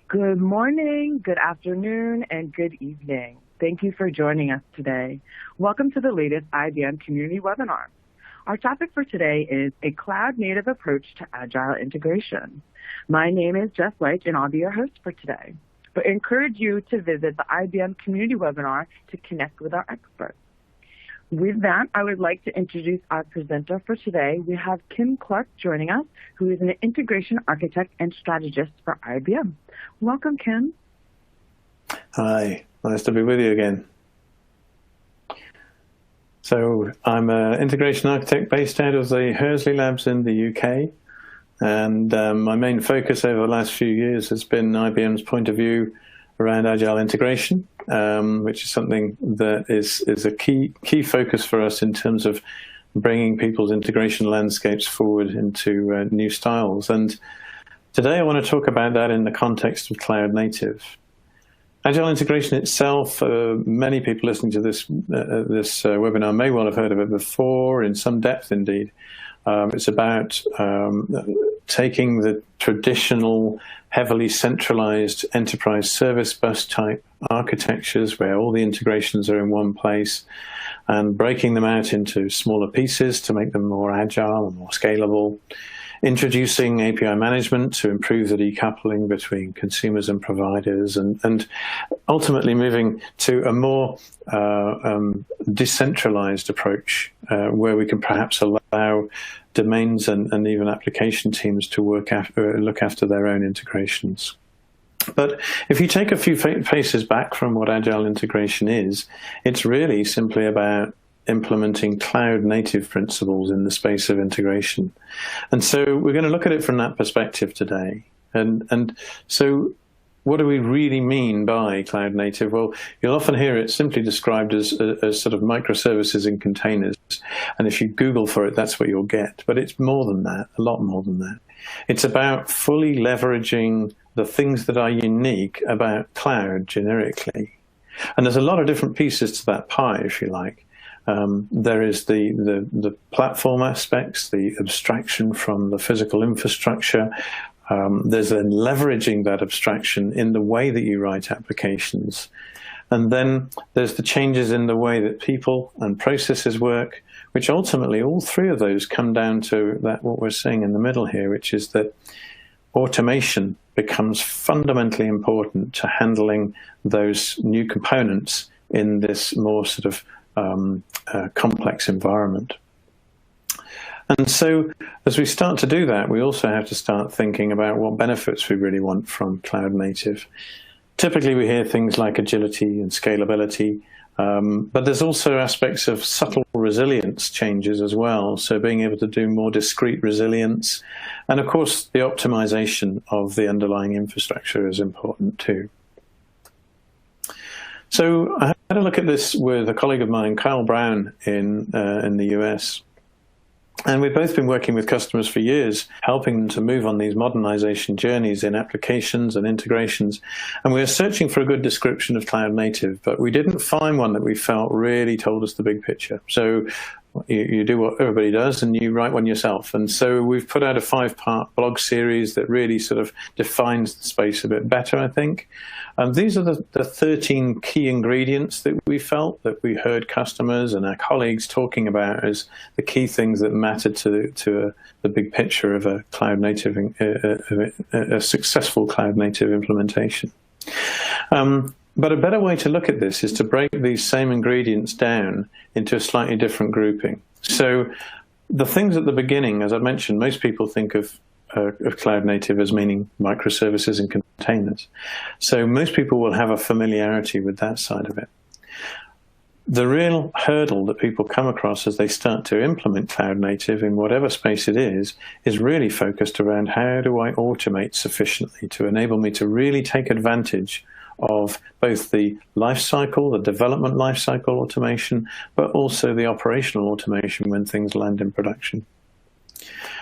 Good morning, good afternoon, and good evening. Thank you for joining us today. Welcome to the latest IBM Community webinar. Our topic for today is a cloud-native approach to Agile integration. My name is Jess Leitch, and I'll be your host for today. But I encourage you to visit the IBM Community webinar to connect with our experts. With that, I would like to introduce our presenter for today. We have Kim Clark joining us, who is an integration architect and strategist for IBM. Welcome, Kim. Hi, nice to be with you again. So I'm an integration architect based out of the Hursley Labs in the UK. And my main focus over the last few years has been IBM's point of view around Agile integration, which is something that is a key focus for us in terms of bringing people's integration landscapes forward into new styles. And today I want to talk about that in the context of cloud native. Agile integration itself, many people listening to this webinar may well have heard of it before, in some depth indeed. It's about taking the traditional, heavily centralized enterprise service bus type architectures where all the integrations are in one place and breaking them out into smaller pieces to make them more agile and more scalable. Introducing API management to improve the decoupling between consumers and providers, and ultimately moving to a more decentralized approach where we can perhaps allow domains and even application teams to look after their own integrations. But if you take a few paces back from what Agile integration is, it's really simply about implementing cloud-native principles in the space of integration. And so we're going to look at it from that perspective today. And so what do we really mean by cloud-native? Well, you'll often hear it simply described as sort of microservices and containers. And if you Google for it, that's what you'll get. But it's more than that, a lot more than that. It's about fully leveraging the things that are unique about cloud generically. And there's a lot of different pieces to that pie, if you like. There is the platform aspects, the abstraction from the physical infrastructure. There's then leveraging that abstraction in the way that you write applications. And then there's the changes in the way that people and processes work, which ultimately all three of those come down to that what we're seeing in the middle here, which is that automation becomes fundamentally important to handling those new components in this more sort of complex environment. And so as we start to do that, we also have to start thinking about what benefits we really want from cloud native. Typically we hear things like agility and scalability, but there's also aspects of subtle resilience changes as well. So being able to do more discrete resilience, and of course the optimization of the underlying infrastructure is important too. So I had a look at this with a colleague of mine, Kyle Brown, in the US. And we've both been working with customers for years, helping them to move on these modernization journeys in applications and integrations. And we were searching for a good description of cloud native, but we didn't find one that we felt really told us the big picture. So you do what everybody does and you write one yourself. And so we've put out a 5-part blog series that really sort of defines the space a bit better, I think. These are the 13 key ingredients that we felt that we heard customers and our colleagues talking about as the key things that mattered to the big picture of a cloud native, a successful cloud native implementation. But a better way to look at this is to break these same ingredients down into a slightly different grouping. So the things at the beginning, as I mentioned, most people think of cloud native as meaning microservices and containers. So most people will have a familiarity with that side of it. The real hurdle that people come across as they start to implement cloud native in whatever space it is really focused around how do I automate sufficiently to enable me to really take advantage of both the lifecycle, the development lifecycle automation, but also the operational automation when things land in production.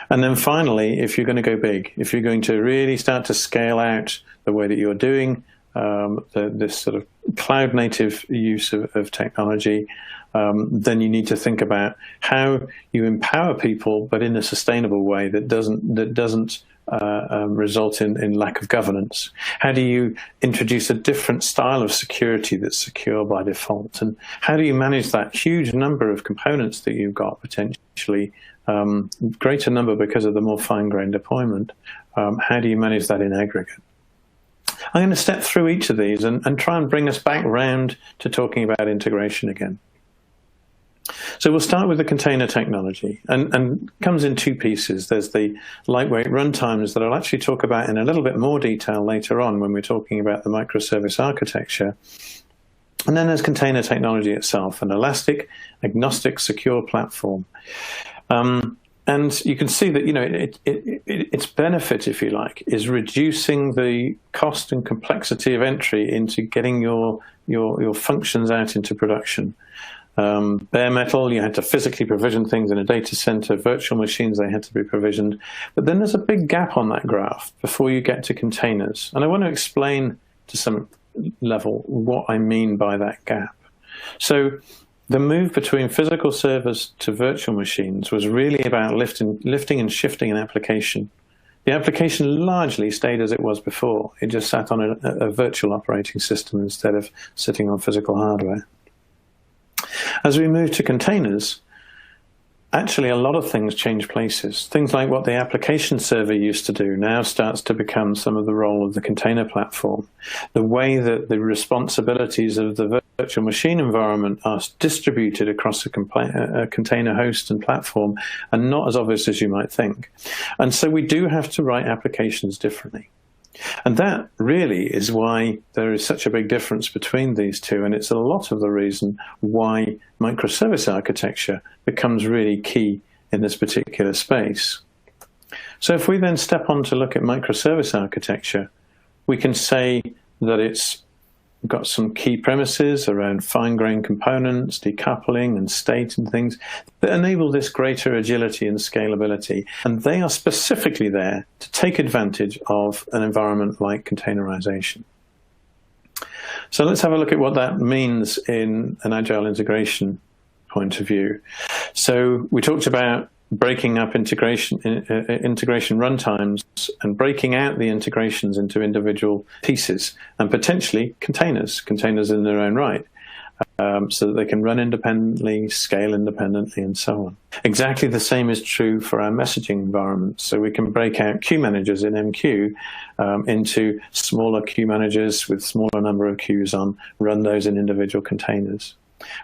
And then finally, if you're going to go big, if you're going to really start to scale out the way that you're doing this sort of cloud native use of technology, then you need to think about how you empower people, but in a sustainable way that doesn't result in lack of governance? How do you introduce a different style of security that's secure by default? And how do you manage that huge number of components that you've got, potentially greater number because of the more fine-grained deployment? How do you manage that in aggregate? I'm going to step through each of these and try and bring us back round to talking about integration again. So we'll start with the container technology, and comes in two pieces. There's the lightweight runtimes that I'll actually talk about in a little bit more detail later on when we're talking about the microservice architecture. And then there's container technology itself, an elastic, agnostic, secure platform. And you can see that, you know, its benefit, if you like, is reducing the cost and complexity of entry into getting your functions out into production. Bare metal, you had to physically provision things in a data center. Virtual machines, they had to be provisioned. But then there's a big gap on that graph before you get to containers. And I want to explain to some level what I mean by that gap. So the move between physical servers to virtual machines was really about lifting and shifting an application. The application largely stayed as it was before. It just sat on a virtual operating system instead of sitting on physical hardware. As we move to containers, actually a lot of things change places. Things like what the application server used to do now starts to become some of the role of the container platform. The way that the responsibilities of the virtual machine environment are distributed across a container host and platform are not as obvious as you might think. And so we do have to write applications differently. And that really is why there is such a big difference between these two, and it's a lot of the reason why microservice architecture becomes really key in this particular space. So if we then step on to look at microservice architecture, we can say that it's got some key premises around fine-grained components, decoupling and state and things that enable this greater agility and scalability. And they are specifically there to take advantage of an environment like containerization. So let's have a look at what that means in an agile integration point of view. So we talked about breaking up integration runtimes and breaking out the integrations into individual pieces and potentially containers in their own right, so that they can run independently, scale independently, and so on. Exactly the same is true for our messaging environment. So we can break out queue managers in MQ into smaller queue managers with smaller number of queues on, run those in individual containers.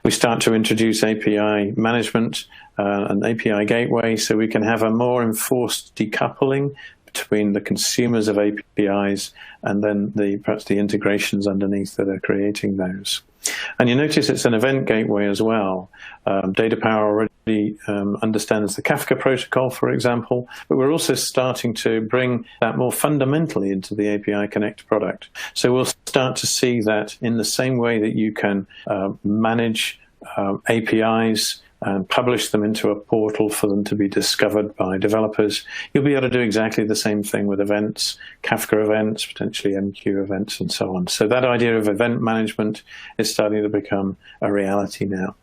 We start to introduce API management and API gateway, so we can have a more enforced decoupling between the consumers of APIs and then perhaps the integrations underneath that are creating those. And you notice it's an event gateway as well. Data Power already understands the Kafka protocol, for example, but we're also starting to bring that more fundamentally into the API Connect product. So we'll start to see that in the same way that you can manage APIs and publish them into a portal for them to be discovered by developers, you'll be able to do exactly the same thing with events, Kafka events, potentially MQ events, and so on. So that idea of event management is starting to become a reality now.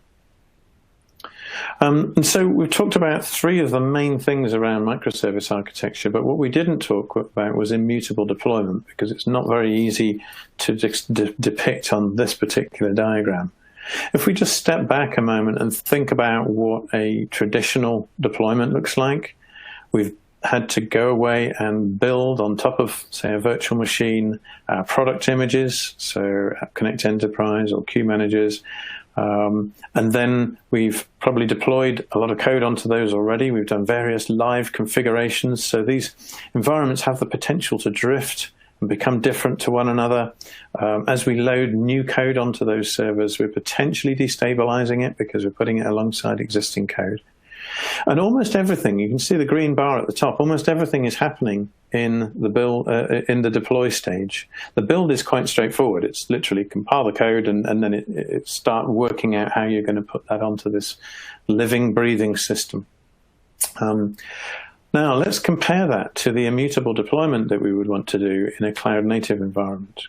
And so we've talked about three of the main things around microservice architecture, but what we didn't talk about was immutable deployment, because it's not very easy to depict on this particular diagram. If we just step back a moment and think about what a traditional deployment looks like, we've had to go away and build on top of, say, a virtual machine, product images, so Connect Enterprise or queue managers, and then we've probably deployed a lot of code onto those already. We've done various live configurations, so these environments have the potential to drift and become different to one another. As we load new code onto those servers, we're potentially destabilizing it because we're putting it alongside existing code. And almost everything, you can see the green bar at the top, almost everything is happening in the build, in the deploy stage. The build is quite straightforward. It's literally compile the code and then it start working out how you're going to put that onto this living, breathing system. Now, let's compare that to the immutable deployment that we would want to do in a cloud-native environment.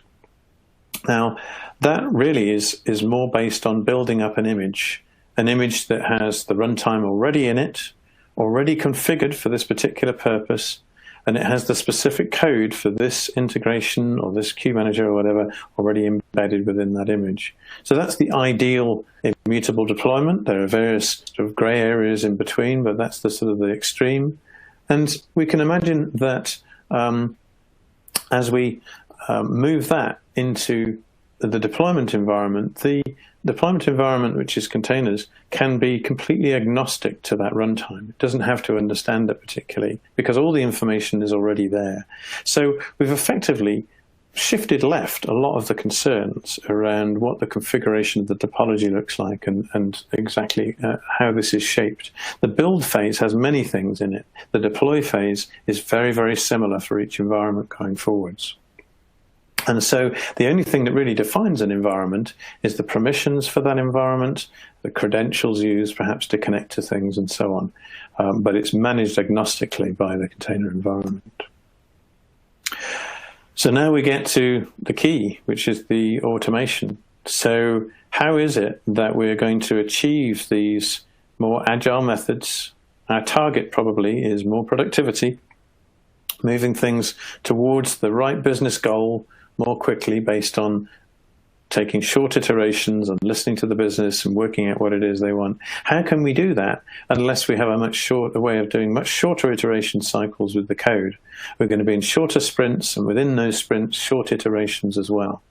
Now, that really is more based on building up an image that has the runtime already in it, already configured for this particular purpose, and it has the specific code for this integration or this queue manager or whatever already embedded within that image. So that's the ideal immutable deployment. There are various sort of gray areas in between, but that's the sort of the extreme. And we can imagine that as we move that into the deployment environment, which is containers, can be completely agnostic to that runtime. It doesn't have to understand it particularly because all the information is already there. So we've effectively shifted left a lot of the concerns around what the configuration of the topology looks like and exactly how this is shaped. The build phase has many things in it. The deploy phase is very, very similar for each environment going forwards. And so the only thing that really defines an environment is the permissions for that environment, the credentials used perhaps to connect to things and so on. But it's managed agnostically by the container environment. So now we get to the key, which is the automation. So how is it that we're going to achieve these more agile methods? Our target probably is more productivity, moving things towards the right business goal more quickly based on taking short iterations and listening to the business and working out what it is they want. How can we do that unless we have a way of doing much shorter iteration cycles with the code? We're going to be in shorter sprints, and within those sprints, short iterations as well.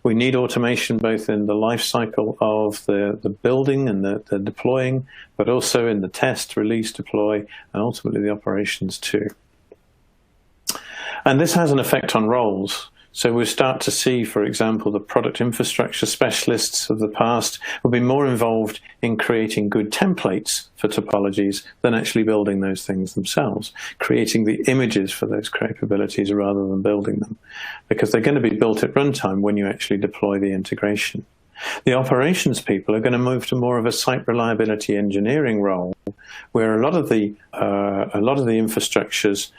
We need automation both in the life cycle of the building and the deploying, but also in the test, release, deploy, and ultimately the operations too. And this has an effect on roles. So we start to see, for example, the product infrastructure specialists of the past will be more involved in creating good templates for topologies than actually building those things themselves, creating the images for those capabilities rather than building them, because they're going to be built at runtime when you actually deploy the integration. The operations people are going to move to more of a site reliability engineering role, where a lot of the infrastructure's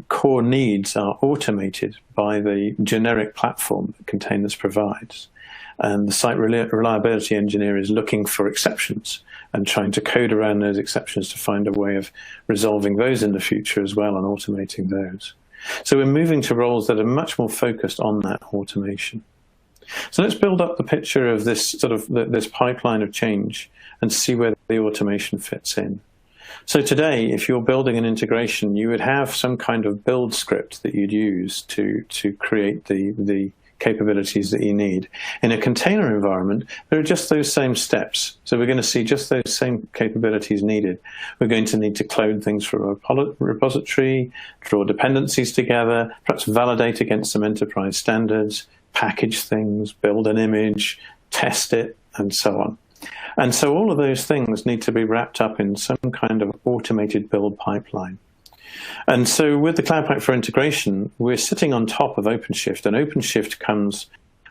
core needs are automated by the generic platform that containers provides. And the site reliability engineer is looking for exceptions and trying to code around those exceptions to find a way of resolving those in the future as well and automating those. So we're moving to roles that are much more focused on that automation. So let's build up the picture of this sort of this pipeline of change and see where the automation fits in. So today, if you're building an integration, you would have some kind of build script that you'd use to create the capabilities that you need. In a container environment, there are just those same steps. So we're going to see just those same capabilities needed. We're going to need to clone things from a repository, draw dependencies together, perhaps validate against some enterprise standards, package things, build an image, test it, and so on. And so all of those things need to be wrapped up in some kind of automated build pipeline. And so with the Cloud Pak for Integration, we're sitting on top of OpenShift, and OpenShift comes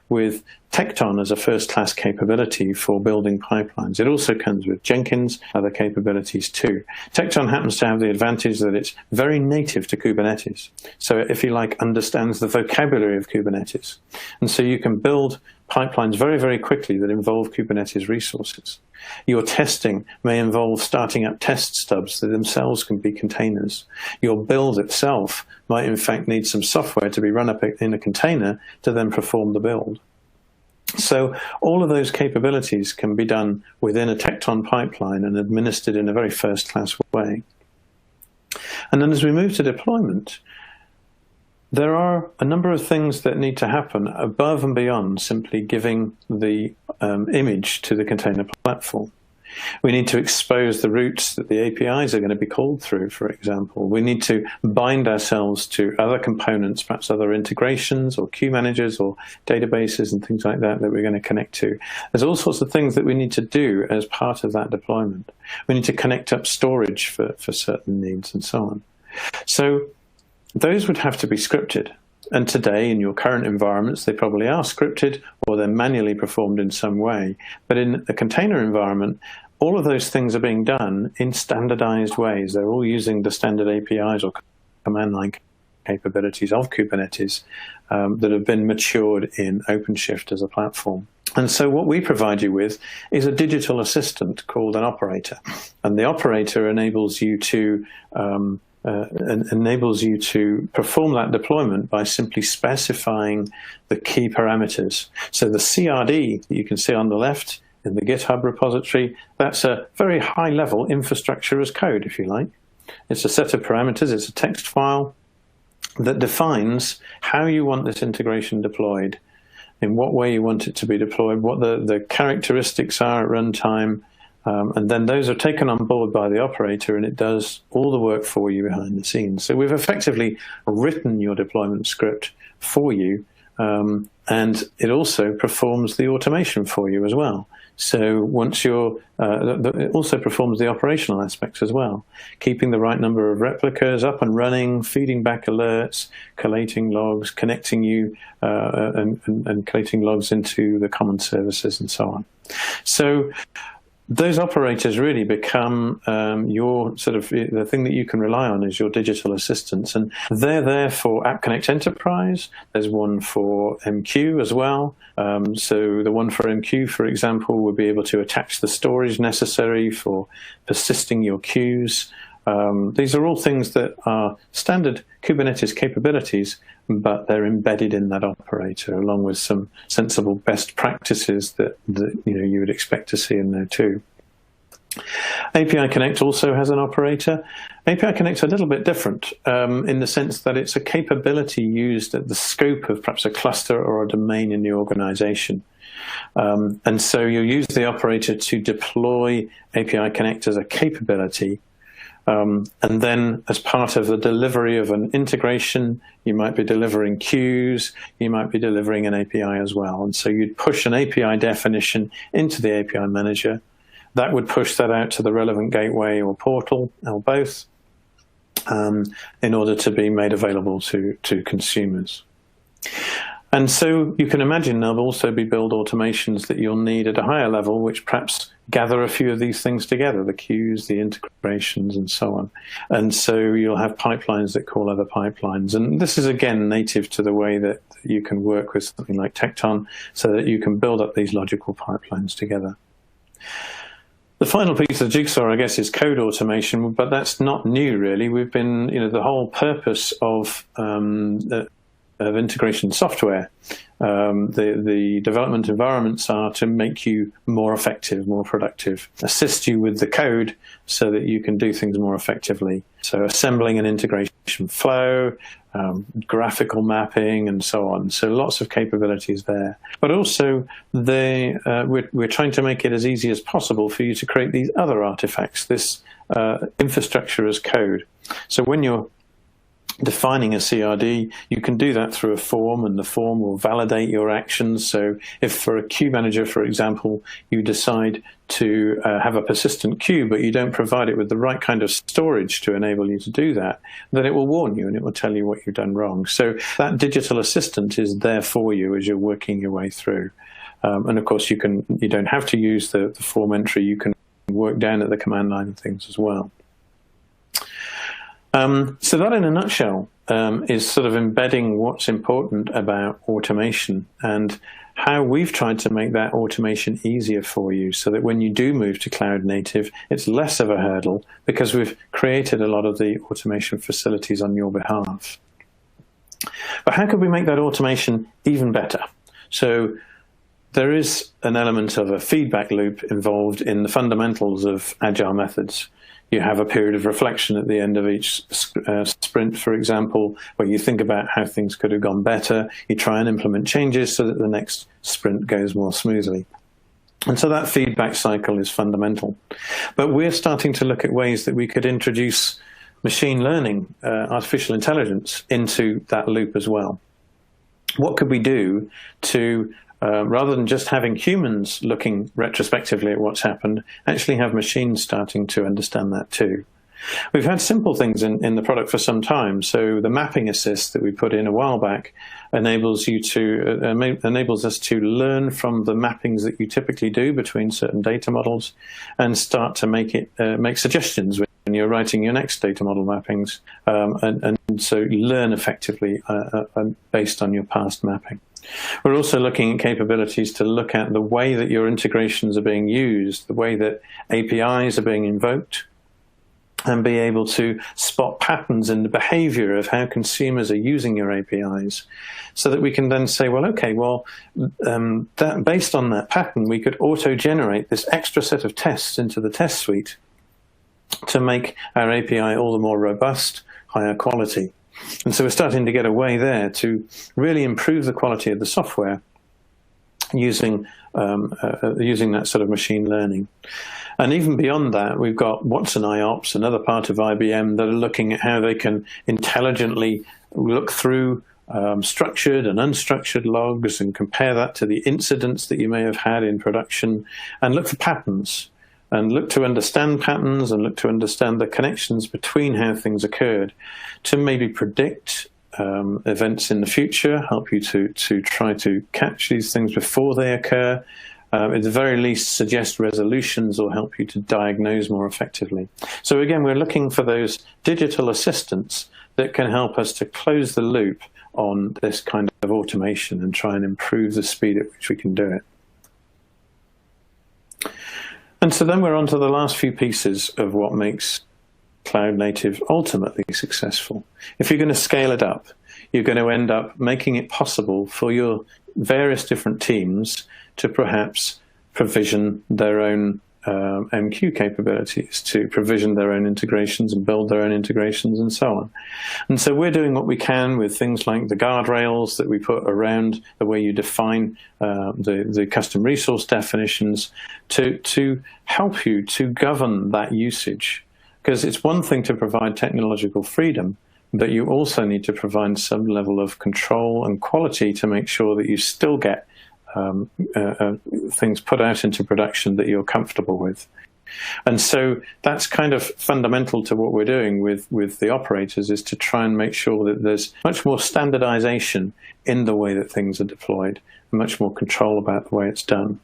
with Tekton as a first-class capability for building pipelines. It also comes with Jenkins, other capabilities too. Tekton happens to have the advantage that it's very native to Kubernetes. So if you like, understands the vocabulary of Kubernetes. And so you can build pipelines very, very quickly that involve Kubernetes resources. Your testing may involve starting up test stubs that themselves can be containers. Your build itself might in fact need some software to be run up in a container to then perform the build. So all of those capabilities can be done within a Tekton pipeline and administered in a very first-class way. And then as we move to deployment, there are a number of things that need to happen above and beyond simply giving the image to the container platform. We need to expose the routes that the APIs are going to be called through, for example. We need to bind ourselves to other components, perhaps other integrations or queue managers or databases and things like that that we're going to connect to. There's all sorts of things that we need to do as part of that deployment. We need to connect up storage for certain needs and so on. So those would have to be scripted. And today, in your current environments, they probably are scripted or they're manually performed in some way. But in a container environment, all of those things are being done in standardized ways. They're all using the standard APIs or command line capabilities of Kubernetes that have been matured in OpenShift as a platform. And so what we provide you with is a digital assistant called an operator. And the operator enables you to enables you to perform that deployment by simply specifying the key parameters. So the CRD that you can see on the left in the GitHub repository, that's a very high-level infrastructure as code, if you like. It's a set of parameters, it's a text file that defines how you want this integration deployed, in what way you want it to be deployed, what the characteristics are at runtime, and then those are taken on board by the operator, and it does all the work for you behind the scenes. So we've effectively written your deployment script for you, and it also performs the automation for you as well. So once it also performs the operational aspects as well, keeping the right number of replicas up and running, feeding back alerts, collating logs, connecting you and collating logs into the common services and so on. So those operators really become your sort of, the thing that you can rely on is your digital assistants, and they're there for App Connect Enterprise. There's one for MQ as well. So the one for MQ, for example, would be able to attach the storage necessary for persisting your queues. These are all things that are standard Kubernetes capabilities, but they're embedded in that operator, along with some sensible best practices that you would expect to see in there too. API Connect also has an operator. API Connect's a little bit different in the sense that it's a capability used at the scope of perhaps a cluster or a domain in the organization. And so you'll use the operator to deploy API Connect as a capability. And then as part of the delivery of an integration, you might be delivering queues, you might be delivering an API as well. And so you'd push an API definition into the API manager. That would push that out to the relevant gateway or portal, or both, in order to be made available to consumers. And so you can imagine there'll also be build automations that you'll need at a higher level, which perhaps gather a few of these things together, the queues, the integrations, and so on. And so you'll have pipelines that call other pipelines. And this is, again, native to the way that you can work with something like Tecton, so that you can build up these logical pipelines together. The final piece of the jigsaw, I guess, is code automation, but that's not new, really. We've been, the whole purpose of integration software, the development environments are to make you more effective, more productive, assist you with the code so that you can do things more effectively. So assembling an integration flow, graphical mapping, and so on. So lots of capabilities there. But also, we're trying to make it as easy as possible for you to create these other artifacts, this infrastructure as code. So when you're defining a CRD, you can do that through a form, and the form will validate your actions. So if for a queue manager, for example, you decide to have a persistent queue, but you don't provide it with the right kind of storage to enable you to do that, then it will warn you and it will tell you what you've done wrong. So that digital assistant is there for you as you're working your way through. And of course, you don't have to use the form entry. You can work down at the command line and things as well. So that, in a nutshell, is sort of embedding what's important about automation and how we've tried to make that automation easier for you, so that when you do move to cloud native, it's less of a hurdle because we've created a lot of the automation facilities on your behalf. But how could we make that automation even better? So there is an element of a feedback loop involved in the fundamentals of Agile methods. You have a period of reflection at the end of each sprint, for example, where you think about how things could have gone better. You try and implement changes so that the next sprint goes more smoothly. And so that feedback cycle is fundamental. But we're starting to look at ways that we could introduce machine learning, artificial intelligence, into that loop as well. What could we do to rather than just having humans looking retrospectively at what's happened, actually have machines starting to understand that too? We've had simple things in the product for some time. So the mapping assist that we put in a while back enables us to learn from the mappings that you typically do between certain data models and start to make suggestions when you're writing your next data model mappings, and so you learn effectively based on your past mapping. We're also looking at capabilities to look at the way that your integrations are being used, the way that APIs are being invoked, and be able to spot patterns in the behavior of how consumers are using your APIs, so that we can then say, well, okay, well, based on that pattern, we could auto-generate this extra set of tests into the test suite to make our API all the more robust, higher quality. And so we're starting to get a way there to really improve the quality of the software using that sort of machine learning. And even beyond that, we've got Watson IOPS, another part of IBM, that are looking at how they can intelligently look through structured and unstructured logs and compare that to the incidents that you may have had in production, and look for patterns, and look to understand patterns, and look to understand the connections between how things occurred, to maybe predict events in the future, help you to try to catch these things before they occur, at the very least suggest resolutions or help you to diagnose more effectively. So again, we're looking for those digital assistants that can help us to close the loop on this kind of automation and try and improve the speed at which we can do it. And so then we're on to the last few pieces of what makes cloud native ultimately successful. If you're going to scale it up, you're going to end up making it possible for your various different teams to perhaps provision their own MQ capabilities, to provision their own integrations and build their own integrations and so on. And so we're doing what we can with things like the guardrails that we put around the way you define the custom resource definitions to help you to govern that usage. Because it's one thing to provide technological freedom, but you also need to provide some level of control and quality to make sure that you still get things put out into production that you're comfortable with. And so that's kind of fundamental to what we're doing with the operators, is to try and make sure that there's much more standardization in the way that things are deployed, and much more control about the way it's done.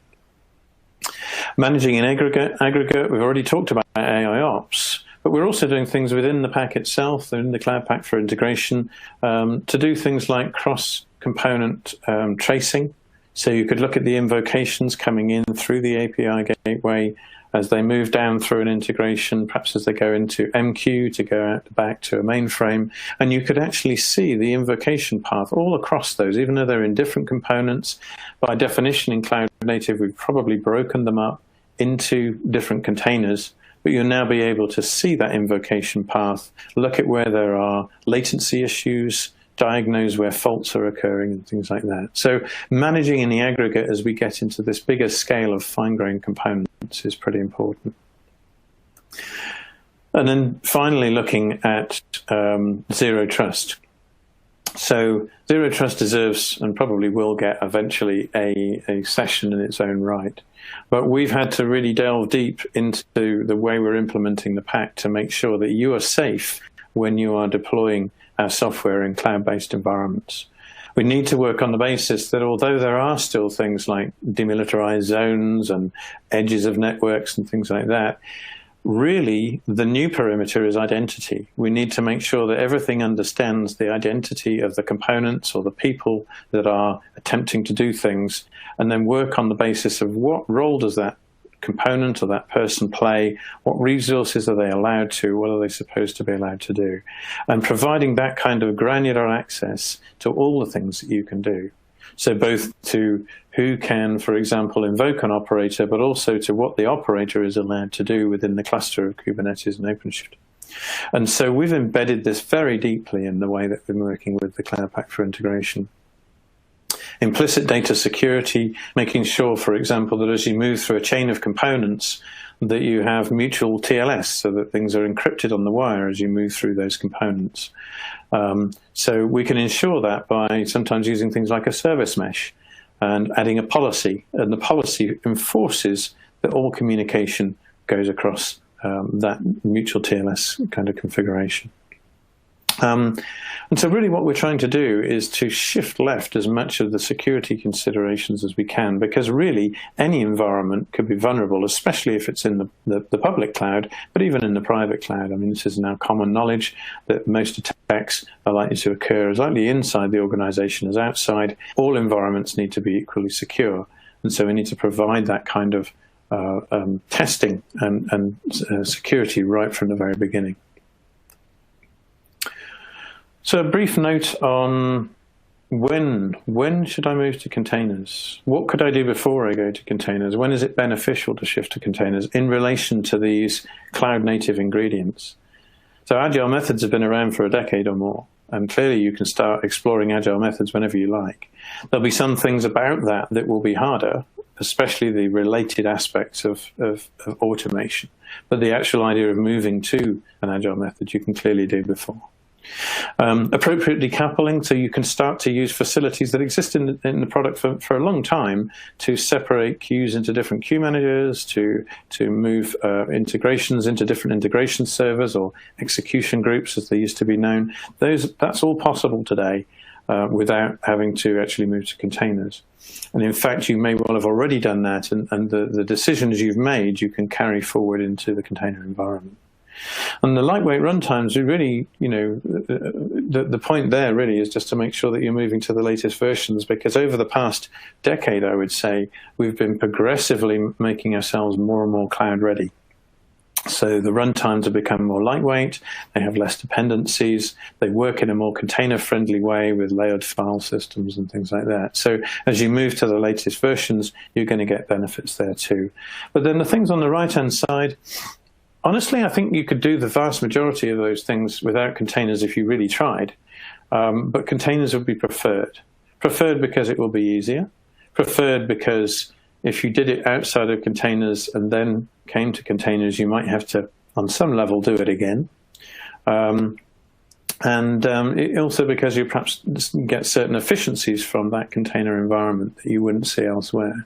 Managing in aggregate, we've already talked about AIOps, but we're also doing things within the pack itself, in the Cloud Pak for integration, to do things like cross-component tracing. So you could look at the invocations coming in through the API gateway as they move down through an integration, perhaps as they go into MQ to go out the back to a mainframe, and you could actually see the invocation path all across those, even though they're in different components. By definition, in Cloud Native, we've probably broken them up into different containers, but you'll now be able to see that invocation path, look at where there are latency issues, diagnose where faults are occurring and things like that. So managing in the aggregate as we get into this bigger scale of fine-grained components is pretty important. And then finally looking at zero trust. So zero trust deserves and probably will get eventually a session in its own right. But we've had to really delve deep into the way we're implementing the pack to make sure that you are safe when you are deploying our software in cloud-based environments. We need to work on the basis that although there are still things like demilitarized zones and edges of networks and things like that, really the new perimeter is identity. We need to make sure that everything understands the identity of the components or the people that are attempting to do things, and then work on the basis of what role does that component or that person play, what resources are they allowed to, what are they supposed to be allowed to do, and providing that kind of granular access to all the things that you can do. So both to who can, for example, invoke an operator, but also to what the operator is allowed to do within the cluster of Kubernetes and OpenShift. And so we've embedded this very deeply in the way that we're working with the Cloud Pak for integration. Implicit data security, making sure, for example, that as you move through a chain of components, that you have mutual TLS, so that things are encrypted on the wire as you move through those components. So we can ensure that by sometimes using things like a service mesh and adding a policy, and the policy enforces that all communication goes across that mutual TLS kind of configuration. And so really what we're trying to do is to shift left as much of the security considerations as we can, because really any environment could be vulnerable, especially if it's in the public cloud, but even in the private cloud. I mean, this is now common knowledge that most attacks are likely to occur as likely inside the organization as outside. All environments need to be equally secure. And so we need to provide that kind of testing and security right from the very beginning. So a brief note on when should I move to containers? What could I do before I go to containers? When is it beneficial to shift to containers in relation to these cloud-native ingredients? So Agile methods have been around for a decade or more, and clearly you can start exploring Agile methods whenever you like. There'll be some things about that will be harder, especially the related aspects of automation. But the actual idea of moving to an Agile method you can clearly do before. Appropriate decoupling, so you can start to use facilities that exist in the product for a long time to separate queues into different queue managers, to move integrations into different integration servers or execution groups as they used to be known. That's all possible today without having to actually move to containers. And in fact, you may well have already done that, and the decisions you've made you can carry forward into the container environment. And the lightweight runtimes, really, the point there really is just to make sure that you're moving to the latest versions, because over the past decade, I would say, we've been progressively making ourselves more and more cloud ready. So the runtimes have become more lightweight, they have less dependencies, they work in a more container-friendly way with layered file systems and things like that. So as you move to the latest versions, you're going to get benefits there too. But then the things on the right-hand side, honestly, I think you could do the vast majority of those things without containers if you really tried, but containers would be preferred. Preferred because it will be easier, preferred because if you did it outside of containers and then came to containers, you might have to, on some level, do it again. Also because you perhaps get certain efficiencies from that container environment that you wouldn't see elsewhere.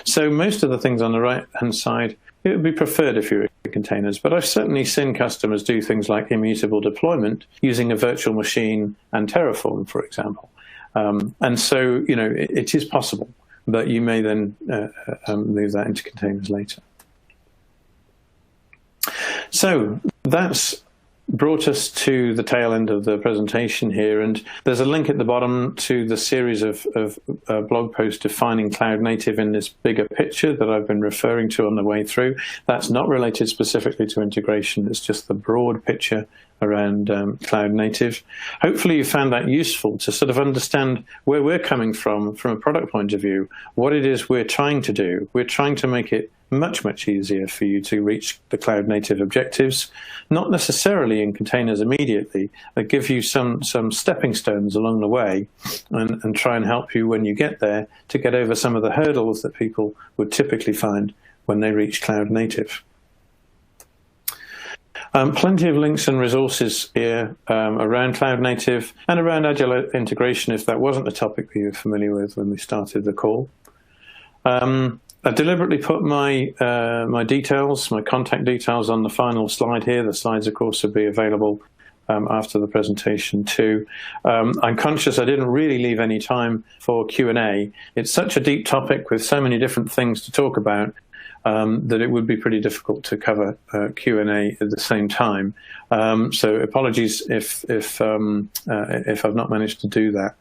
So most of the things on the right-hand side, it would be preferred if you were in containers, but I've certainly seen customers do things like immutable deployment using a virtual machine and Terraform, for example. And so, it is possible, but you may then move that into containers later. So that's brought us to the tail end of the presentation here, and there's a link at the bottom to the series of blog posts defining cloud native in this bigger picture that I've been referring to on the way through. That's not related specifically to integration, it's just the broad picture around cloud native. Hopefully you found that useful to sort of understand where we're coming from a product point of view, what it is we're trying to do. We're trying to make it much, much easier for you to reach the cloud native objectives, not necessarily in containers immediately, but give you some stepping stones along the way and try and help you when you get there to get over some of the hurdles that people would typically find when they reach cloud native. Plenty of links and resources here around cloud native and around Agile integration, if that wasn't the topic that you were familiar with when we started the call. I deliberately put my details, my contact details on the final slide here. The slides, of course, will be available after the presentation too. I'm conscious I didn't really leave any time for Q&A. It's such a deep topic with so many different things to talk about that it would be pretty difficult to cover Q&A at the same time. So apologies if I've not managed to do that.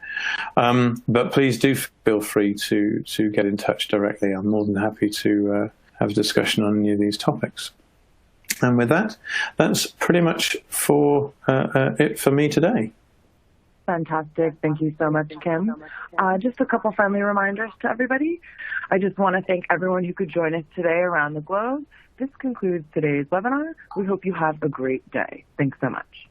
But please do feel free to get in touch directly. I'm more than happy to have a discussion on any of these topics. And with that, that's pretty much for it for me today. Fantastic. Thank you so much, Kim. Just a couple friendly reminders to everybody. I just want to thank everyone who could join us today around the globe. This concludes today's webinar. We hope you have a great day. Thanks so much.